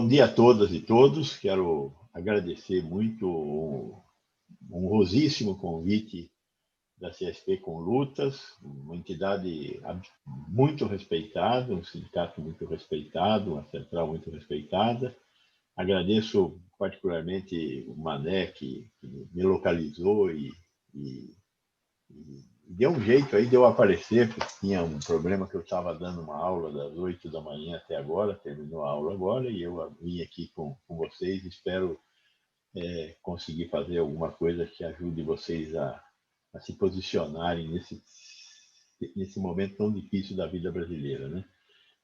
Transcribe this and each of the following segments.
Bom dia a todas e todos. Quero agradecer muito o honrosíssimo convite da CSP com Lutas, uma entidade muito respeitada, um sindicato muito respeitado, uma central muito respeitada. Agradeço particularmente o Mané, que me localizou e deu um jeito aí de eu aparecer, porque tinha um problema que eu estava dando uma aula das 8 da manhã até agora, terminou a aula agora, e eu vim aqui com vocês. Espero conseguir fazer alguma coisa que ajude vocês a se posicionarem nesse momento tão difícil da vida brasileira, né?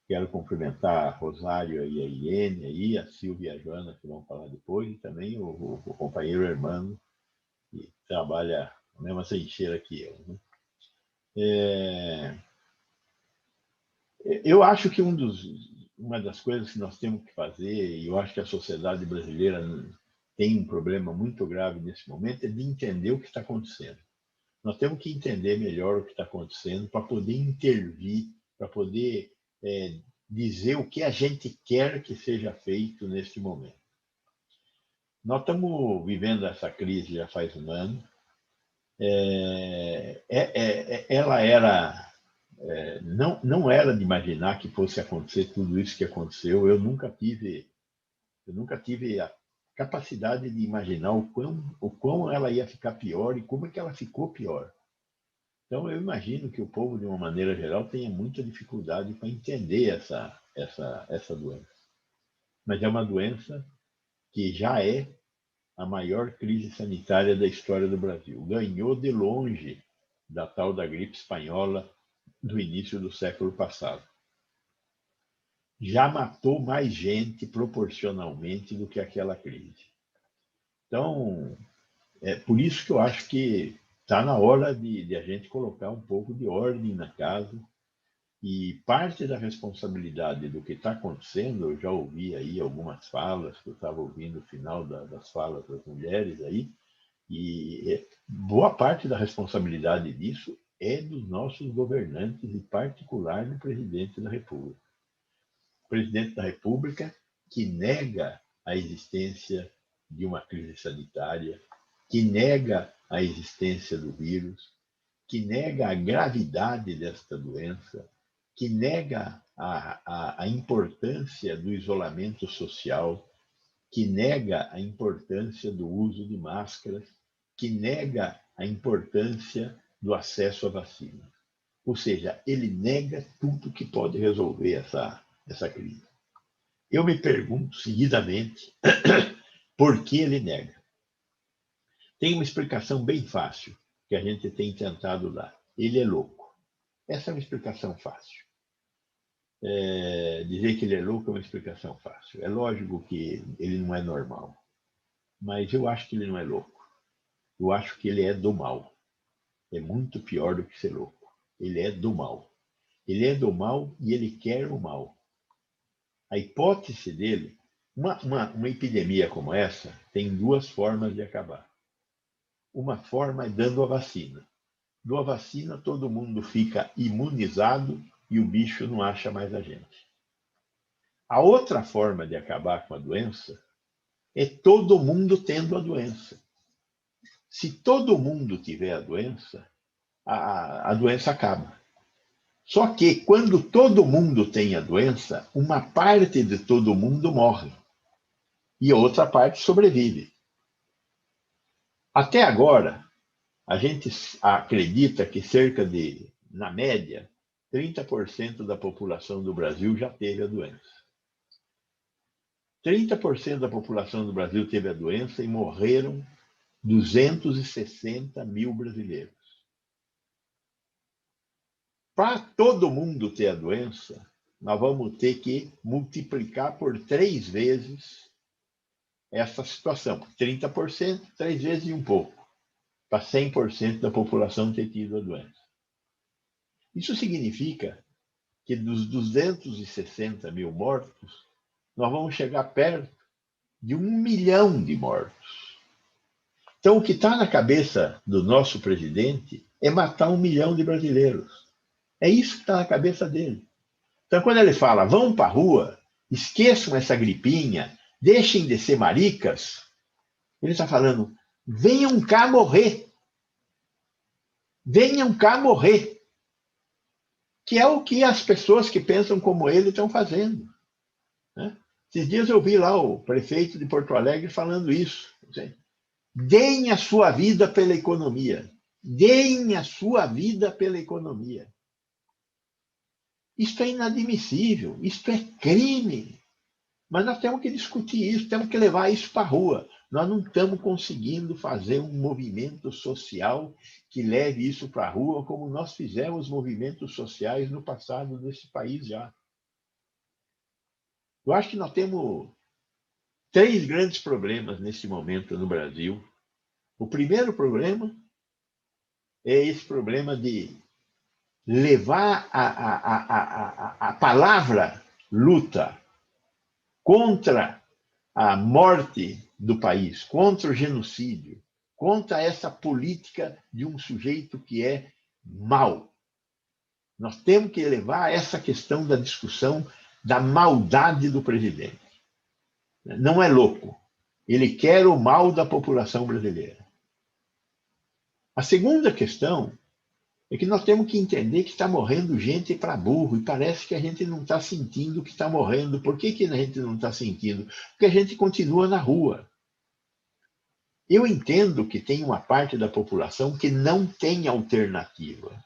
Quero cumprimentar a Rosário e a Iene, aí, a Silvia e a Joana, que vão falar depois, e também o companheiro Hermano, que trabalha na mesma trincheira que eu, né? Eu acho que uma das coisas que nós temos que fazer, e eu acho que a sociedade brasileira tem um problema muito grave nesse momento, é de entender o que está acontecendo. Nós temos que entender melhor o que está acontecendo para poder intervir, para poder dizer o que a gente quer que seja feito neste momento. Nós estamos vivendo essa crise já faz um ano. Ela era... não era de imaginar que fosse acontecer tudo isso que aconteceu. Eu nunca tive a capacidade de imaginar o quão ela ia ficar pior e como é que ela ficou pior. Então, eu imagino que o povo, de uma maneira geral, tenha muita dificuldade para entender essa doença. Mas é uma doença que já é a maior crise sanitária da história do Brasil. Ganhou de longe da tal da gripe espanhola do início do século passado. Já matou mais gente proporcionalmente do que aquela crise. Então, é por isso que eu acho que está na hora de a gente colocar um pouco de ordem na casa. E parte da responsabilidade do que está acontecendo, eu já ouvi aí algumas falas, que eu estava ouvindo o final das falas das mulheres aí, e boa parte da responsabilidade disso é dos nossos governantes, em particular do presidente da República. O presidente da República que nega a existência de uma crise sanitária, que nega a existência do vírus, que nega a gravidade desta doença, que nega a importância do isolamento social, que nega a importância do uso de máscaras, que nega a importância do acesso à vacina. Ou seja, ele nega tudo que pode resolver essa crise. Eu me pergunto seguidamente por que ele nega. Tem uma explicação bem fácil que a gente tem tentado dar. Ele é louco. Essa é uma explicação fácil. Dizer que ele é louco é uma explicação fácil. É lógico que ele não é normal, mas eu acho que ele não é louco. Eu acho que ele é do mal. É muito pior do que ser louco. Ele é do mal. Ele é do mal e ele quer o mal. A hipótese dele... Uma epidemia como essa tem duas formas de acabar. Uma forma é dando a vacina. Dou a vacina, todo mundo fica imunizado e o bicho não acha mais a gente. A outra forma de acabar com a doença é todo mundo tendo a doença. Se todo mundo tiver a doença acaba. Só que quando todo mundo tem a doença, uma parte de todo mundo morre e a outra parte sobrevive. Até agora, a gente acredita que cerca de, na média, 30% da população do Brasil já teve a doença. 30% da população do Brasil teve a doença e morreram 260 mil brasileiros. Para todo mundo ter a doença, nós vamos ter que multiplicar por 3 vezes essa situação. 30%, 3 vezes e um pouco, para 100% da população ter tido a doença. Isso significa que dos 260 mil mortos, nós vamos chegar perto de 1 milhão de mortos. Então, o que está na cabeça do nosso presidente é matar 1 milhão de brasileiros. É isso que está na cabeça dele. Então, quando ele fala, vão para a rua, esqueçam essa gripinha, deixem de ser maricas. Ele está falando, venham cá morrer. Venham cá morrer. Que é o que as pessoas que pensam como ele estão fazendo. Né? Esses dias eu vi lá o prefeito de Porto Alegre falando isso. Deem a sua vida pela economia. Deem a sua vida pela economia. Isto é inadmissível, isto é crime. Mas nós temos que discutir isso, temos que levar isso para a rua. Nós não estamos conseguindo fazer um movimento social que leve isso para a rua, como nós fizemos movimentos sociais no passado desse país já. Eu acho que nós temos 3 grandes problemas nesse momento no Brasil. O primeiro problema é esse problema de levar a palavra luta contra a morte do país, contra o genocídio, contra essa política de um sujeito que é mau. Nós temos que levar essa questão da discussão da maldade do presidente. Não é louco. Ele quer o mal da população brasileira. A segunda questão é que nós temos que entender que está morrendo gente para burro, e parece que a gente não está sentindo que está morrendo. Por que a gente não está sentindo? Porque a gente continua na rua. Eu entendo que tem uma parte da população que não tem alternativa.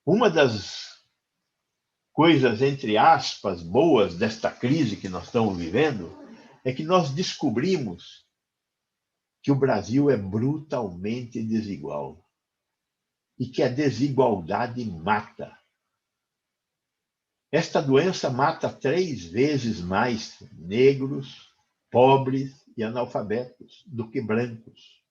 Uma das coisas, entre aspas, boas desta crise que nós estamos vivendo é que nós descobrimos que o Brasil é brutalmente desigual e que a desigualdade mata. Esta doença mata 3 vezes mais negros, pobres e analfabetos do que brancos.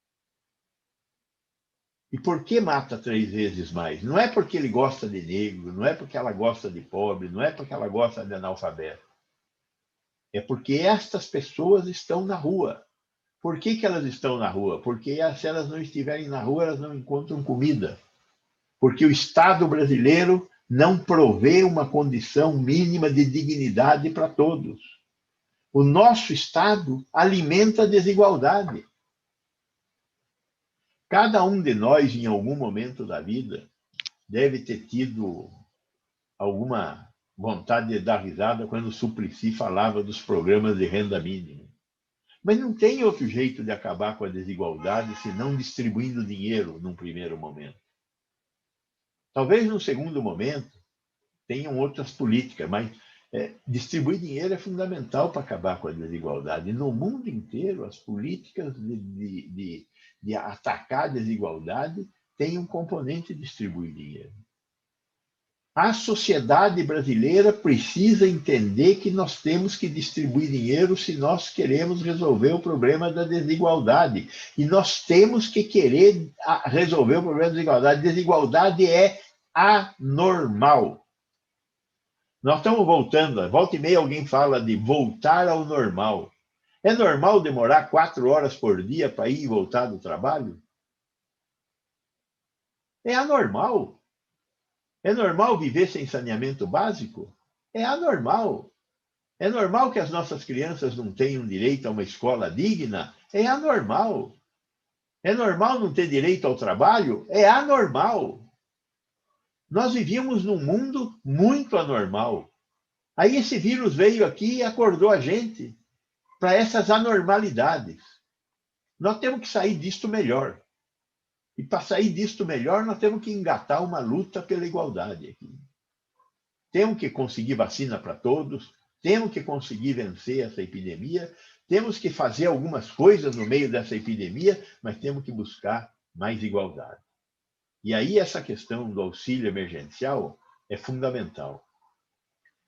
E por que mata 3 vezes mais? Não é porque ele gosta de negro, não é porque ela gosta de pobre, não é porque ela gosta de analfabeto. É porque estas pessoas estão na rua. Por que elas estão na rua? Porque se elas não estiverem na rua, elas não encontram comida. Porque o Estado brasileiro não provê uma condição mínima de dignidade para todos. O nosso Estado alimenta a desigualdade. Cada um de nós, em algum momento da vida, deve ter tido alguma vontade de dar risada quando o Suplicy falava dos programas de renda mínima. Mas não tem outro jeito de acabar com a desigualdade senão distribuindo dinheiro num primeiro momento. Talvez num segundo momento tenham outras políticas, mas distribuir dinheiro é fundamental para acabar com a desigualdade. E no mundo inteiro, as políticas de atacar a desigualdade têm um componente de distribuir dinheiro. A sociedade brasileira precisa entender que nós temos que distribuir dinheiro se nós queremos resolver o problema da desigualdade. E nós temos que querer resolver o problema da desigualdade. Desigualdade é anormal. Nós estamos voltando, volta e meia alguém fala de voltar ao normal. É normal demorar 4 horas por dia para ir e voltar do trabalho? É anormal. É normal viver sem saneamento básico? É anormal. É normal que as nossas crianças não tenham direito a uma escola digna? É anormal. É normal não ter direito ao trabalho? É anormal. Nós vivíamos num mundo muito anormal. Aí esse vírus veio aqui e acordou a gente para essas anormalidades. Nós temos que sair disto melhor. E para sair disto melhor, nós temos que engatar uma luta pela igualdade aqui. Temos que conseguir vacina para todos, temos que conseguir vencer essa epidemia, temos que fazer algumas coisas no meio dessa epidemia, mas temos que buscar mais igualdade. E aí essa questão do auxílio emergencial é fundamental.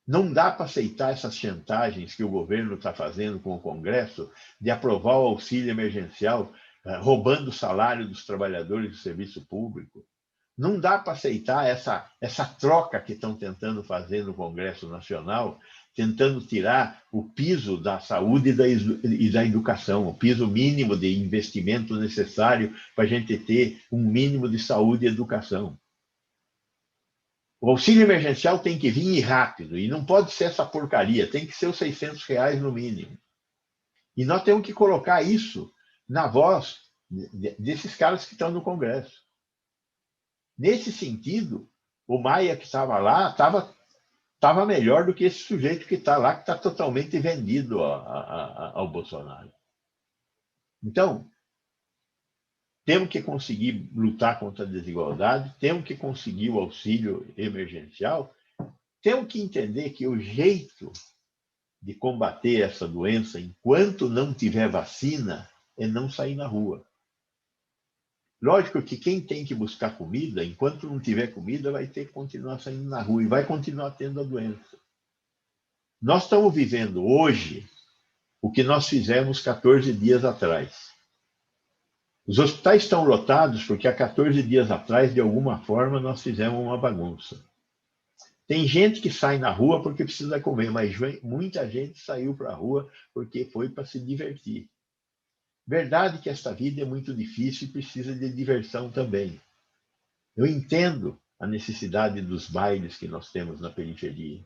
Não dá para aceitar essas chantagens que o governo está fazendo com o Congresso de aprovar o auxílio emergencial, roubando o salário dos trabalhadores do serviço público. Não dá para aceitar essa troca que estão tentando fazer no Congresso Nacional, tentando tirar o piso da saúde e da educação, o piso mínimo de investimento necessário para a gente ter um mínimo de saúde e educação. O auxílio emergencial tem que vir rápido, e não pode ser essa porcaria, tem que ser os R$ 600 no mínimo. E nós temos que colocar isso na voz desses caras que estão no Congresso. Nesse sentido, o Maia que estava lá estava melhor do que esse sujeito que está lá, que está totalmente vendido ao Bolsonaro. Então, temos que conseguir lutar contra a desigualdade, temos que conseguir o auxílio emergencial, temos que entender que o jeito de combater essa doença, enquanto não tiver vacina, é não sair na rua. Lógico que quem tem que buscar comida, enquanto não tiver comida, vai ter que continuar saindo na rua e vai continuar tendo a doença. Nós estamos vivendo hoje o que nós fizemos 14 dias atrás. Os hospitais estão lotados porque há 14 dias atrás, de alguma forma, nós fizemos uma bagunça. Tem gente que sai na rua porque precisa comer, mas muita gente saiu para a rua porque foi para se divertir. Verdade que esta vida é muito difícil e precisa de diversão também. Eu entendo a necessidade dos bailes que nós temos na periferia.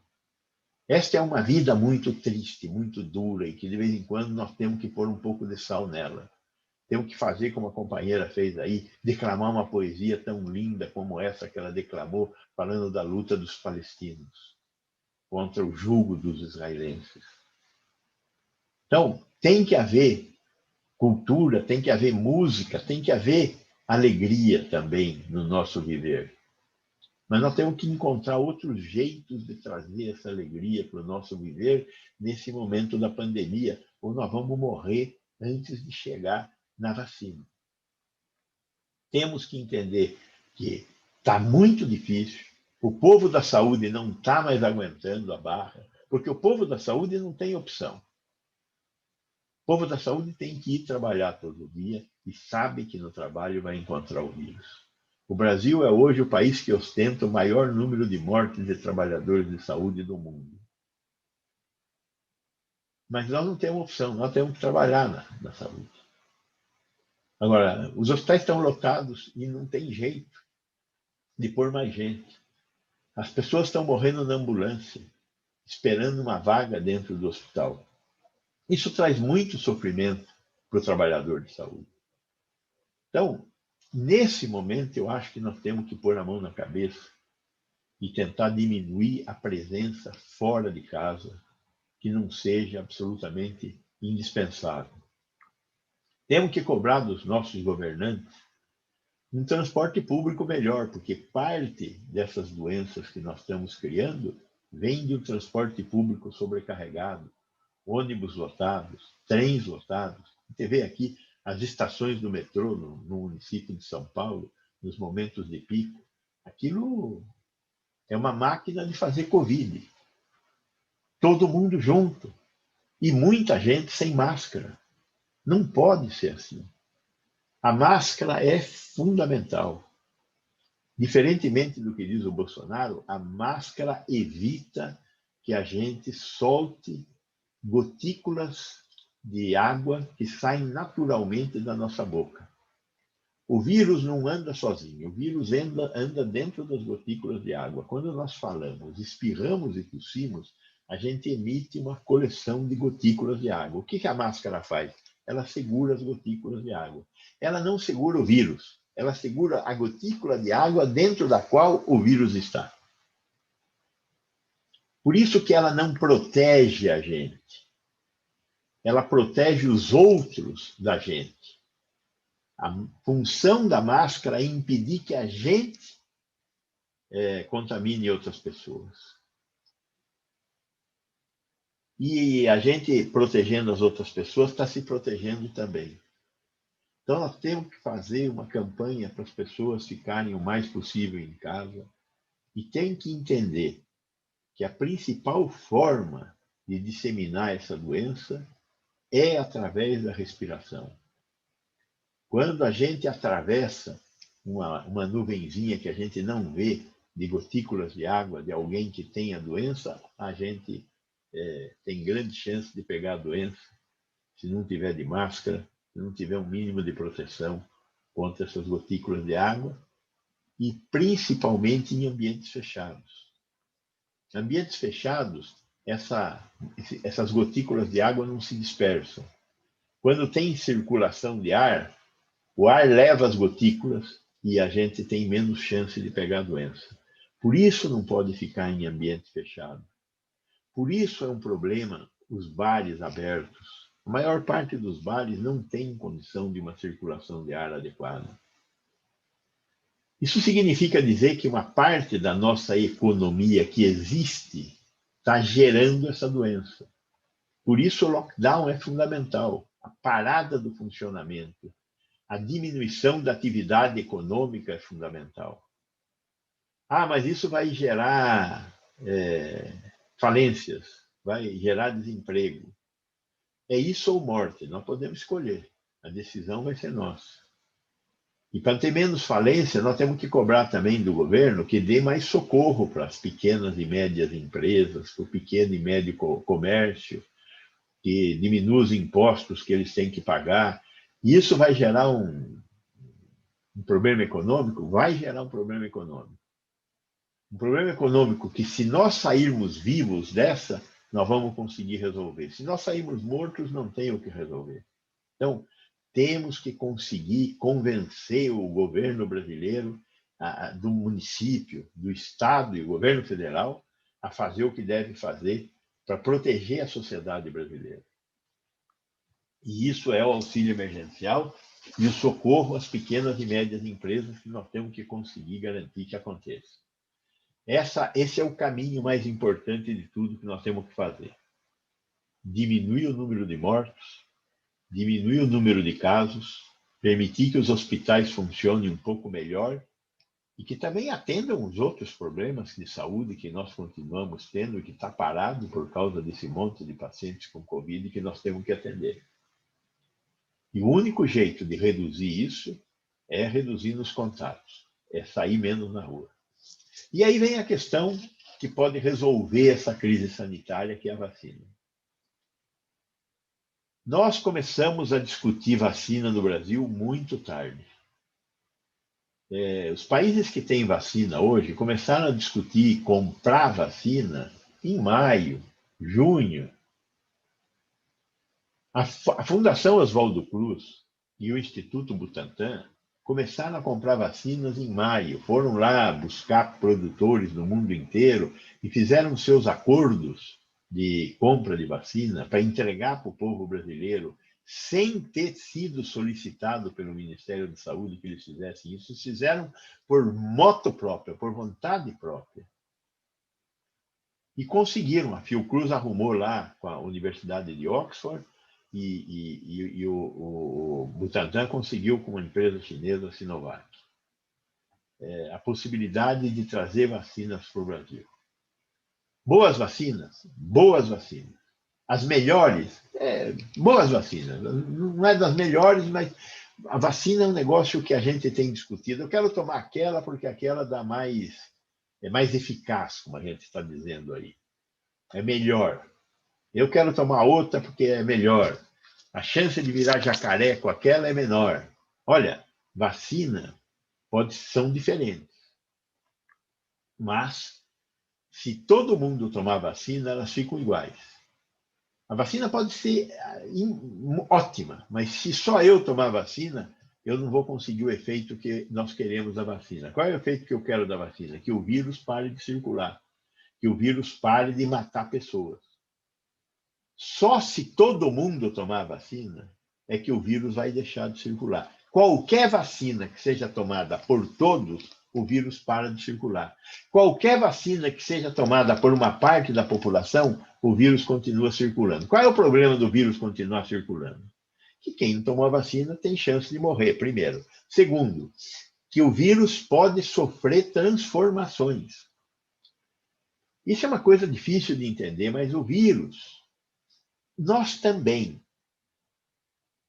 Esta é uma vida muito triste, muito dura, e que de vez em quando nós temos que pôr um pouco de sal nela. Temos que fazer como a companheira fez aí, declamar uma poesia tão linda como essa que ela declamou, falando da luta dos palestinos contra o jugo dos israelenses. Então, tem que haver cultura, tem que haver música, tem que haver alegria também no nosso viver. Mas nós temos que encontrar outros jeitos de trazer essa alegria para o nosso viver nesse momento da pandemia, ou nós vamos morrer antes de chegar na vacina. Temos que entender que está muito difícil, o povo da saúde não está mais aguentando a barra, porque o povo da saúde não tem opção. O povo da saúde tem que ir trabalhar todo dia e sabe que no trabalho vai encontrar o vírus. O Brasil é hoje o país que ostenta o maior número de mortes de trabalhadores de saúde do mundo. Mas nós não temos opção, nós temos que trabalhar na saúde. Agora, os hospitais estão lotados e não tem jeito de pôr mais gente. As pessoas estão morrendo na ambulância, esperando uma vaga dentro do hospital. Isso traz muito sofrimento para o trabalhador de saúde. Então, nesse momento, eu acho que nós temos que pôr a mão na cabeça e tentar diminuir a presença fora de casa, que não seja absolutamente indispensável. Temos que cobrar dos nossos governantes um transporte público melhor, porque parte dessas doenças que nós estamos criando vem de um transporte público sobrecarregado, ônibus lotados, trens lotados. Você vê aqui as estações do metrô no município de São Paulo, nos momentos de pico. Aquilo é uma máquina de fazer Covid. Todo mundo junto. E muita gente sem máscara. Não pode ser assim. A máscara é fundamental. Diferentemente do que diz o Bolsonaro, a máscara evita que a gente solte gotículas de água que saem naturalmente da nossa boca. O vírus não anda sozinho, o vírus anda dentro das gotículas de água. Quando nós falamos, espirramos e tossimos, a gente emite uma coleção de gotículas de água. O que a máscara faz? Ela segura as gotículas de água. Ela não segura o vírus, ela segura a gotícula de água dentro da qual o vírus está. Por isso que ela não protege a gente. Ela protege os outros da gente. A função da máscara é impedir que a gente contamine outras pessoas. E a gente, protegendo as outras pessoas, está se protegendo também. Então, nós temos que fazer uma campanha para as pessoas ficarem o mais possível em casa e tem que entender que a principal forma de disseminar essa doença é através da respiração. Quando a gente atravessa uma nuvenzinha que a gente não vê de gotículas de água de alguém que tem a doença, a gente tem grande chance de pegar a doença se não tiver de máscara, se não tiver um mínimo de proteção contra essas gotículas de água. e principalmente em ambientes fechados. Ambientes fechados, essas gotículas de água não se dispersam. Quando tem circulação de ar, o ar leva as gotículas e a gente tem menos chance de pegar a doença. Por isso não pode ficar em ambiente fechado. Por isso é um problema os bares abertos. A maior parte dos bares não tem condição de uma circulação de ar adequada. Isso significa dizer que uma parte da nossa economia que existe está gerando essa doença. Por isso o lockdown é fundamental. A parada do funcionamento, a diminuição da atividade econômica é fundamental. Ah, mas isso vai gerar falências, vai gerar desemprego. É isso ou morte, nós podemos escolher. A decisão vai ser nossa. E para ter menos falência, nós temos que cobrar também do governo que dê mais socorro para as pequenas e médias empresas, para o pequeno e médio comércio, que diminua os impostos que eles têm que pagar. E isso vai gerar um problema econômico? Vai gerar um problema econômico. Um problema econômico que, se nós sairmos vivos dessa, nós vamos conseguir resolver. Se nós sairmos mortos, não tem o que resolver. Então, temos que conseguir convencer o governo brasileiro, do município, do estado e o governo federal a fazer o que deve fazer para proteger a sociedade brasileira. E isso é o auxílio emergencial e o socorro às pequenas e médias empresas que nós temos que conseguir garantir que aconteça. Esse é o caminho mais importante de tudo que nós temos que fazer. Diminuir o número de mortos, diminuir o número de casos, permitir que os hospitais funcionem um pouco melhor e que também atendam os outros problemas de saúde que nós continuamos tendo e que está parado por causa desse monte de pacientes com Covid que nós temos que atender. E o único jeito de reduzir isso é reduzindo os contatos, é sair menos na rua. E aí vem a questão que pode resolver essa crise sanitária, que é a vacina. Nós começamos a discutir vacina no Brasil muito tarde. Os países que têm vacina hoje começaram a discutir comprar vacina em maio, junho. A Fundação Oswaldo Cruz e o Instituto Butantan começaram a comprar vacinas em maio. Foram lá buscar produtores no mundo inteiro e fizeram seus acordos de compra de vacina para entregar para o povo brasileiro, sem ter sido solicitado pelo Ministério da Saúde que eles fizessem isso. Eles fizeram por moto própria, por vontade própria. E conseguiram. A Fiocruz arrumou lá com a Universidade de Oxford e o Butantan conseguiu com uma empresa chinesa, a Sinovac, a possibilidade de trazer vacinas para o Brasil. Boas vacinas, boas vacinas. As melhores, boas vacinas. Não é das melhores, mas a vacina é um negócio que a gente tem discutido. Eu quero tomar aquela porque aquela é mais eficaz, como a gente está dizendo aí. É melhor. Eu quero tomar outra porque é melhor. A chance de virar jacaré com aquela é menor. Olha, vacina são diferentes. Mas, se todo mundo tomar vacina, elas ficam iguais. A vacina pode ser ótima, mas se só eu tomar vacina, eu não vou conseguir o efeito que nós queremos da vacina. Qual é o efeito que eu quero da vacina? Que o vírus pare de circular, que o vírus pare de matar pessoas. Só se todo mundo tomar vacina é que o vírus vai deixar de circular. Qualquer vacina que seja tomada por todos, o vírus para de circular. Qualquer vacina que seja tomada por uma parte da população, o vírus continua circulando. Qual é o problema do vírus continuar circulando? Que quem não tomou a vacina tem chance de morrer, primeiro. Segundo, que o vírus pode sofrer transformações. Isso é uma coisa difícil de entender, mas o vírus, nós também,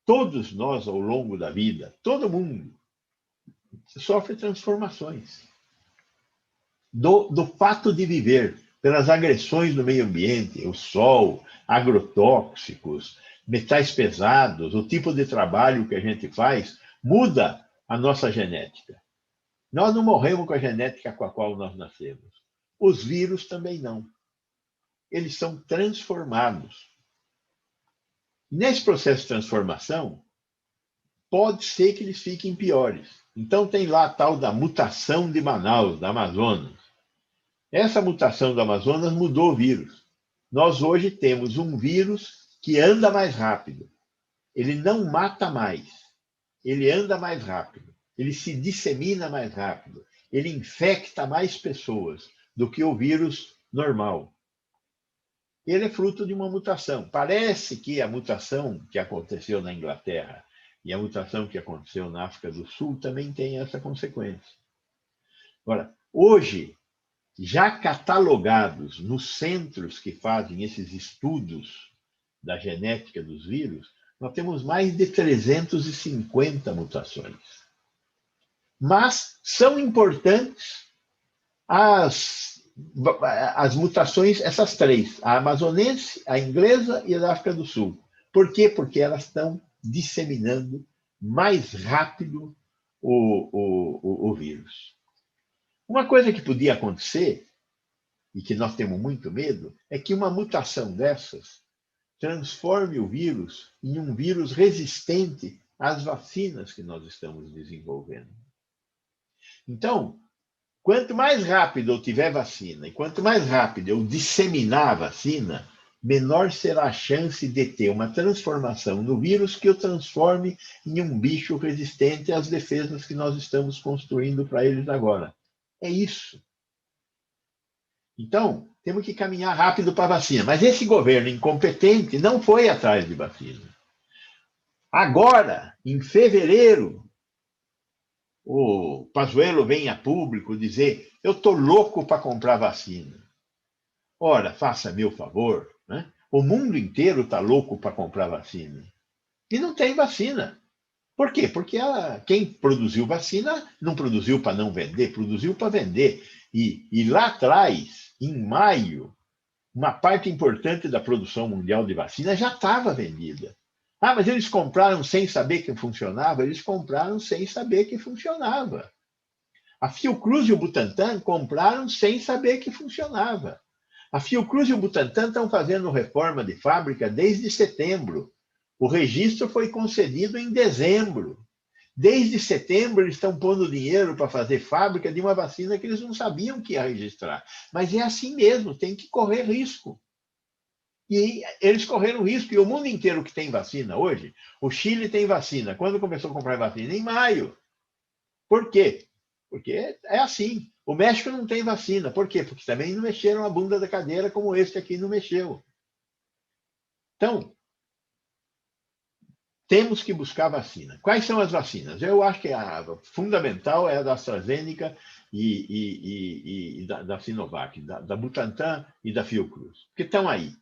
todos nós ao longo da vida, todo mundo, sofre transformações. Do fato de viver, pelas agressões do meio ambiente, o sol, agrotóxicos, metais pesados, o tipo de trabalho que a gente faz, muda a nossa genética. Nós não morremos com a genética com a qual nós nascemos. Os vírus também não. Eles são transformados. Nesse processo de transformação, pode ser que eles fiquem piores. Então tem lá a tal da mutação de Manaus, da Amazonas. Essa mutação do Amazonas mudou o vírus. Nós hoje temos um vírus que anda mais rápido. Ele não mata mais. Ele anda mais rápido. Ele se dissemina mais rápido. Ele infecta mais pessoas do que o vírus normal. Ele é fruto de uma mutação. Parece que a mutação que aconteceu na Inglaterra e a mutação que aconteceu na África do Sul também tem essa consequência. Agora, hoje, já catalogados nos centros que fazem esses estudos da genética dos vírus, nós temos mais de 350 mutações. Mas são importantes as mutações, essas três, a amazonense, a inglesa e a da África do Sul. Por quê? Porque elas estão disseminando mais rápido o vírus. Uma coisa que podia acontecer, e que nós temos muito medo, é que uma mutação dessas transforme o vírus em um vírus resistente às vacinas que nós estamos desenvolvendo. Então, quanto mais rápido eu tiver vacina e quanto mais rápido eu disseminar a vacina, menor será a chance de ter uma transformação no vírus que o transforme em um bicho resistente às defesas que nós estamos construindo para eles agora. É isso. Então, temos que caminhar rápido para a vacina. Mas esse governo incompetente não foi atrás de vacina. Agora, em fevereiro, o Pazuello vem a público dizer: eu estou louco para comprar vacina. Ora, faça meu favor, né? O mundo inteiro está louco para comprar vacina. E não tem vacina. Por quê? Porque quem produziu vacina não produziu para não vender, produziu para vender. E lá atrás, em maio, uma parte importante da produção mundial de vacina já estava vendida. Ah, mas eles compraram sem saber que funcionava? Eles compraram sem saber que funcionava. A Fiocruz e o Butantan compraram sem saber que funcionava. A Fiocruz e o Butantan estão fazendo reforma de fábrica desde setembro. O registro foi concedido em dezembro. Desde setembro, eles estão pondo dinheiro para fazer fábrica de uma vacina que eles não sabiam que ia registrar. Mas é assim mesmo, tem que correr risco. E eles correram risco, e o mundo inteiro que tem vacina hoje, o Chile tem vacina. Quando começou a comprar vacina? Em maio. Por quê? Porque é assim. O México não tem vacina. Por quê? Porque também não mexeram a bunda da cadeira como este aqui não mexeu. Então, temos que buscar vacina. Quais são as vacinas? Eu acho que a fundamental é a da AstraZeneca e da Sinovac, da Butantan e da Fiocruz, que estão aí.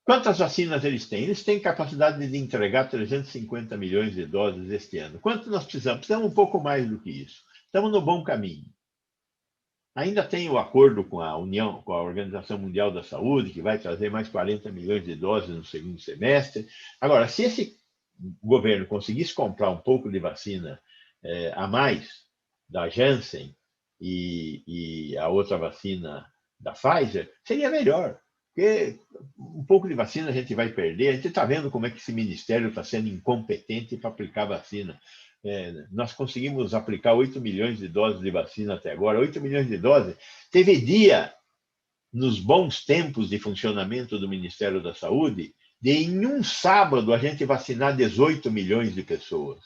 Quantas vacinas eles têm? Eles têm capacidade de entregar 350 milhões de doses este ano. Quanto nós precisamos? Precisamos um pouco mais do que isso. Estamos no bom caminho. Ainda tem o acordo com a União, com a Organização Mundial da Saúde, que vai trazer mais 40 milhões de doses no segundo semestre. Agora, se esse governo conseguisse comprar um pouco de vacina a mais da Janssen e a outra vacina da Pfizer, seria melhor. Porque um pouco de vacina a gente vai perder. A gente está vendo como é que esse ministério está sendo incompetente para aplicar vacina. Nós conseguimos aplicar 8 milhões de doses de vacina até agora. 8 milhões de doses. Teve dia, nos bons tempos de funcionamento do Ministério da Saúde, de em um sábado a gente vacinar 18 milhões de pessoas.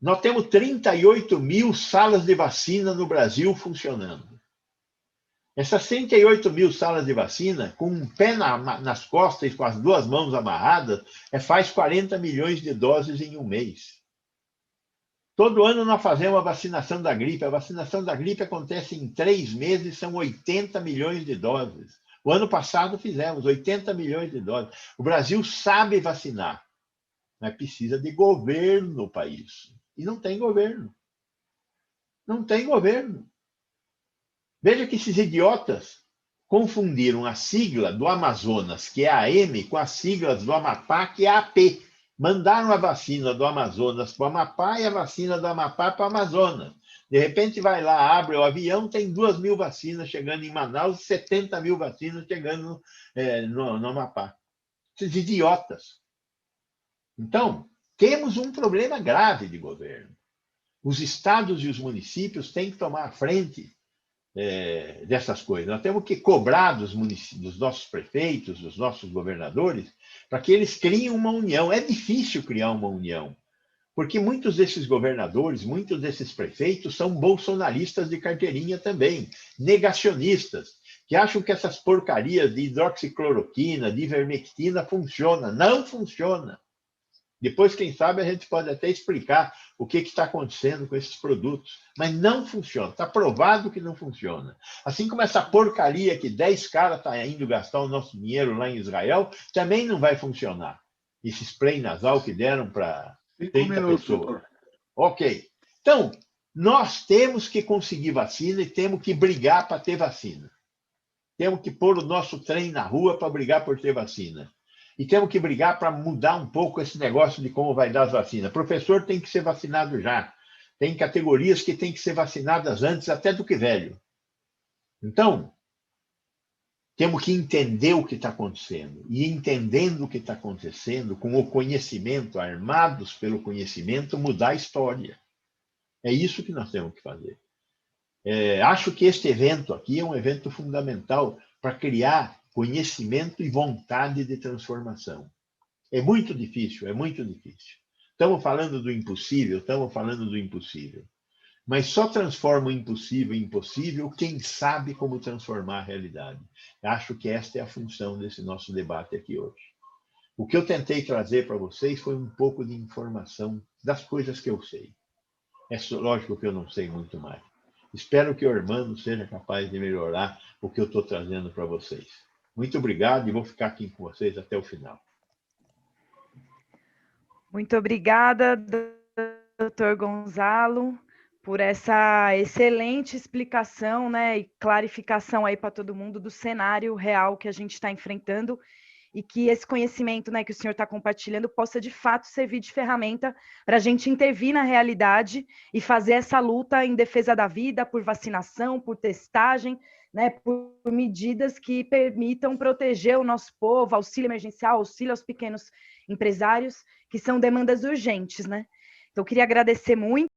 Nós temos 38 mil salas de vacina no Brasil funcionando. Essas 38 mil salas de vacina, com um pé nas costas e com as duas mãos amarradas, faz 40 milhões de doses em um mês. Todo ano nós fazemos a vacinação da gripe. A vacinação da gripe acontece em 3 meses, são 80 milhões de doses. O ano passado fizemos 80 milhões de doses. O Brasil sabe vacinar, mas precisa de governo para isso. E não tem governo. Não tem governo. Veja que esses idiotas confundiram a sigla do Amazonas, que é AM, com as siglas do Amapá, que é AP. Mandaram a vacina do Amazonas para o Amapá e a vacina do Amapá para o Amazonas. De repente vai lá, abre o avião, tem 2.000 vacinas chegando em Manaus e 70.000 vacinas chegando no Amapá. Esses idiotas. Então, temos um problema grave de governo. Os estados e os municípios têm que tomar a frente dessas coisas. Nós temos que cobrar dos nossos prefeitos, dos nossos governadores, para que eles criem uma união. É difícil criar uma união, porque muitos desses governadores, muitos desses prefeitos são bolsonaristas de carteirinha também, negacionistas, que acham que essas porcarias de hidroxicloroquina, de ivermectina funcionam. Não funciona. Depois, quem sabe, a gente pode até explicar o que está acontecendo com esses produtos. Mas não funciona. Está provado que não funciona. Assim como essa porcaria que 10 caras estão indo gastar o nosso dinheiro lá em Israel, também não vai funcionar. Esse spray nasal que deram para 30 pessoas. Ok. Então, nós temos que conseguir vacina e temos que brigar para ter vacina. Temos que pôr o nosso trem na rua para brigar por ter vacina. E temos que brigar para mudar um pouco esse negócio de como vai dar as vacinas. Professor tem que ser vacinado já. Tem categorias que têm que ser vacinadas antes até do que velho. Então, temos que entender o que está acontecendo. E entendendo o que está acontecendo, com o conhecimento, armados pelo conhecimento, mudar a história. É isso que nós temos que fazer. Acho que este evento aqui é um evento fundamental para criar conhecimento e vontade de transformação. É muito difícil, é muito difícil. Estamos falando do impossível, mas só transforma o impossível em impossível quem sabe como transformar a realidade. Acho que esta é a função desse nosso debate aqui hoje. O que eu tentei trazer para vocês foi um pouco de informação das coisas que eu sei. É lógico que eu não sei muito mais. Espero que o Hermano seja capaz de melhorar o que eu estou trazendo para vocês. Muito obrigado e vou ficar aqui com vocês até o final. Muito obrigada, doutor Gonzalo, por essa excelente explicação, né, e clarificação aí para todo mundo do cenário real que a gente está enfrentando e que esse conhecimento, né, que o senhor está compartilhando possa de fato servir de ferramenta para a gente intervir na realidade e fazer essa luta em defesa da vida, por vacinação, por testagem, né, por medidas que permitam proteger o nosso povo, auxílio emergencial, auxílio aos pequenos empresários, que são demandas urgentes, né? Então, eu queria agradecer muito.